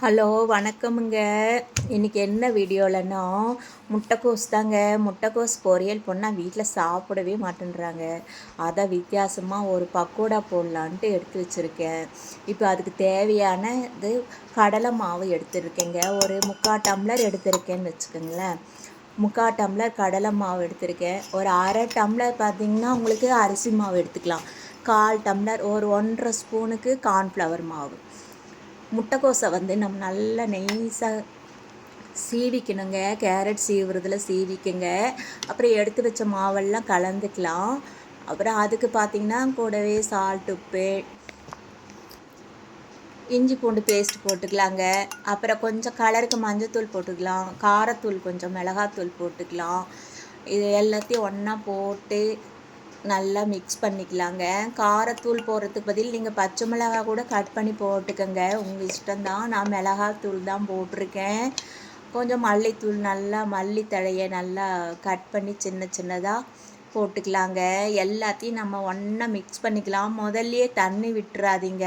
Hello வணக்கமுங்க. இன்றைக்கி என்ன வீடியோலன்னா முட்டைக்கோஸ் தாங்க. முட்டைக்கோஸ் பொரியல் பண்ணால் வீட்டில் சாப்பிடவே மாட்டேன்றாங்க. அதை வித்தியாசமாக ஒரு பக்கோடா போடலான்ட்டு எடுத்து வச்சுருக்கேன். இப்போ அதுக்கு தேவையான இது கடலை மாவு எடுத்துருக்கேங்க. ஒரு 3/4 டம்ளர் எடுத்துருக்கேன்னு வச்சுக்கோங்களேன். 3/4 டம்ளர் கடலை மாவு எடுத்திருக்கேன். ஒரு அரை டம்ளர் பார்த்திங்கன்னா உங்களுக்கு அரிசி மாவு எடுத்துக்கலாம். 1/4 டம்ளர் ஒரு 1½ ஸ்பூனுக்கு கார்ன்ஃப்ளவர் மாவு. முட்டைக்கோஸை நம்ம நல்லா நெய்ஸாக சீவிக்கணுங்க. கேரட் சீவுறதுல சீவிக்குங்க. அப்புறம் எடுத்து வச்ச மாவெல்லாம் கலந்துக்கலாம். அப்புறம் அதுக்கு பார்த்திங்கன்னா கூடவே சால்ட், உப்பு, இஞ்சி பூண்டு பேஸ்ட் போட்டுக்கலாங்க. அப்புறம் கொஞ்சம் கலருக்கு மஞ்சத்தூள் போட்டுக்கலாம். காரத்தூள் கொஞ்சம் மிளகாத்தூள் போட்டுக்கலாம். இது எல்லாத்தையும் ஒன்றா போட்டு நல்லா மிக்ஸ் பண்ணிக்கலாங்க. காரத்தூள் போடுறதுக்கு பதில் நீங்கள் பச்சை மிளகாய் கூட கட் பண்ணி போட்டுக்கோங்க, உங்கள் இஷ்டம்தான். நான் மிளகாத்தூள் தான் போட்டிருக்கேன். கொஞ்சம் மல்லித்தூள், நல்லா மல்லித்தழையை நல்லா கட் பண்ணி சின்ன சின்னதாக போட்டுக்கலாங்க. எல்லாத்தையும் நம்ம ஒன்றா மிக்ஸ் பண்ணிக்கலாம். முதல்லையே தண்ணி விட்டுறாதீங்க.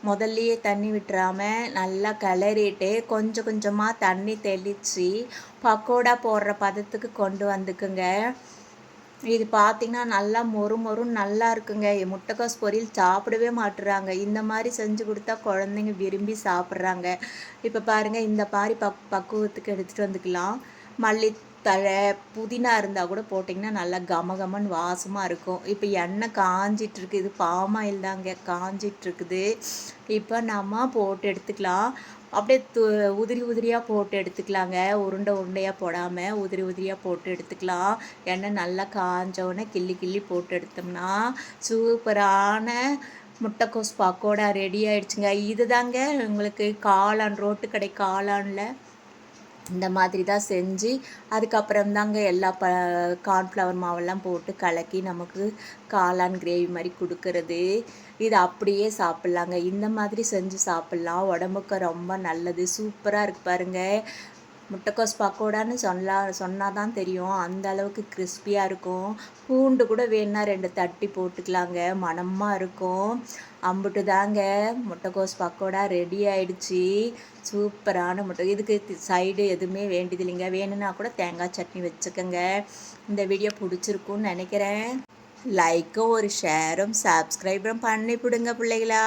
முதல்லையே தண்ணி விட்டுறாமல் நல்லா கிளறிட்டு கொஞ்சம் கொஞ்சமாக தண்ணி தெளித்து பக்கோடா போடுற பதத்துக்கு கொண்டு வந்துக்குங்க. இது பார்த்திங்கன்னா நல்லா மொறு மொறுன்னு நல்லா இருக்குங்க. முட்டைக்கோஸ் பொரியல் சாப்பிடவே மாட்டுறாங்க. இந்த மாதிரி செஞ்சு கொடுத்தா குழந்தைங்க விரும்பி சாப்பிட்றாங்க. இப்போ பாருங்கள், இந்த மாதிரி பக்குவத்துக்கு எடுத்துகிட்டு வந்துக்கலாம். மல்லித்தழை, புதினா இருந்தால் கூட போட்டிங்கன்னா நல்லா கமகமன்னு வாசமாக இருக்கும். இப்போ எண்ணெய் காஞ்சிட்ருக்கு. இது பாமாயில் தாங்க, காஞ்சிட்ருக்குது. இப்போ நம்ம போட்டு எடுத்துக்கலாம். அப்படியே உதிரி உதிரியாக போட்டு எடுத்துக்கலாங்க. உருண்டை உருண்டையாக போடாமல் உதிரி உதிரியாக போட்டு எடுத்துக்கலாம். எண்ணெய் நல்லா காஞ்சோடனே கிள்ளி கிள்ளி போட்டு எடுத்தோம்னா சூப்பரான முட்டைக்கோஸ் பக்கோடா ரெடி ஆகிடுச்சுங்க. இது தாங்க உங்களுக்கு காளான், ரோட்டு கடை காளானில் இந்த மாதிரி தான் செஞ்சு அதுக்கப்புறம் தாங்க எல்லா கார்ன்ஃப்ளவர் மாவெல்லாம் போட்டு கலக்கி நமக்கு காளான் கிரேவி மாதிரி கொடுக்கறது. இது அப்படியே சாப்பிட்லாங்க. இந்த மாதிரி செஞ்சு சாப்பிட்லாம். உடம்புக்கு ரொம்ப நல்லது. சூப்பராக இருக்குது பாருங்கள். முட்டைக்கோஸ் பக்கோடான்னு சொன்னால் தான் தெரியும். அந்த அளவுக்கு கிறிஸ்பியாக இருக்கும். பூண்டு கூட வேணுன்னா 2 தட்டி போட்டுக்கலாங்க, மணமாக இருக்கும். அம்புட்டு தாங்க முட்டைக்கோஸ் பக்கோடா ரெடி ஆகிடுச்சி. சூப்பரான இதுக்கு சைடு எதுவுமே வேண்டியது இல்லைங்க. வேணும்னா கூட தேங்காய் சட்னி வச்சுக்கோங்க. இந்த வீடியோ பிடிச்சிருக்குன்னு நினைக்கிறேன். லைக்கும் ஒரு ஷேரும் சப்ஸ்கிரைபரும் பண்ணி விடுங்க பிள்ளைகளா.